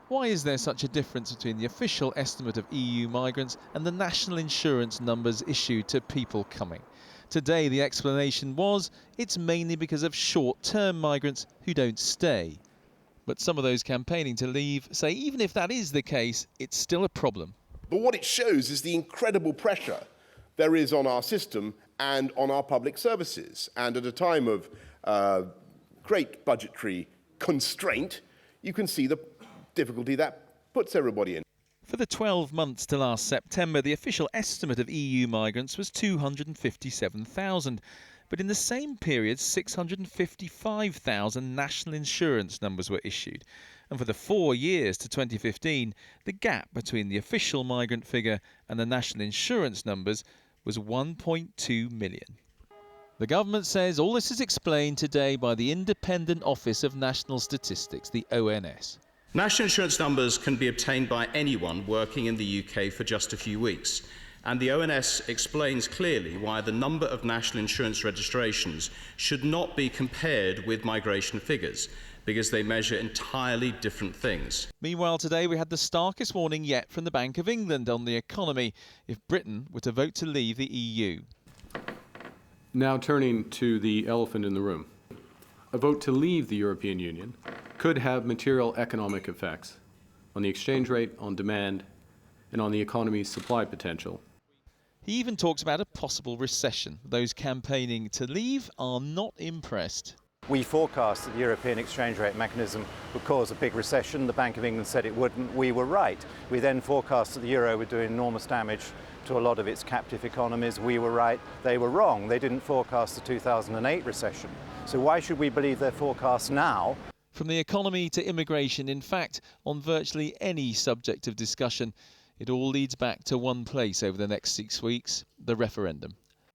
Why is there such a difference between the official estimate of EU migrants and the national insurance numbers issued to people coming? Today the explanation was it's mainly because of short-term migrants who don't stay. But some of those campaigning to leave say even if that is the case, it's still a problem. But what it shows is the incredible pressure there is on our system and on our public services. And at a time of great budgetary constraint, you can see the difficulty that puts everybody in. For the 12 months to last September, the official estimate of EU migrants was 257,000. But in the same period, 655,000 national insurance numbers were issued. And for the 4 years to 2015, the gap between the official migrant figure and the national insurance numbers was 1.2 million. The government says all this is explained today by the Independent Office of National Statistics, the ONS. National insurance numbers can be obtained by anyone working in the UK for just a few weeks. And the ONS explains clearly why the number of national insurance registrations should not be compared with migration figures, because they measure entirely different things. Meanwhile, today we had the starkest warning yet from the Bank of England on the economy if Britain were to vote to leave the EU. Now turning to the elephant in the room. A vote to leave the European Union could have material economic effects on the exchange rate, on demand, and on the economy's supply potential. He even talks about a possible recession. Those campaigning to leave are not impressed. We forecast that the European exchange rate mechanism would cause a big recession. The Bank of England said it wouldn't. We were right. We then forecast that the euro would do enormous damage to a lot of its captive economies. We were right. They were wrong. They didn't forecast the 2008 recession. So why should we believe their forecast now? From the economy to immigration, in fact, on virtually any subject of discussion, it all leads back to one place over the next 6 weeks, the referendum.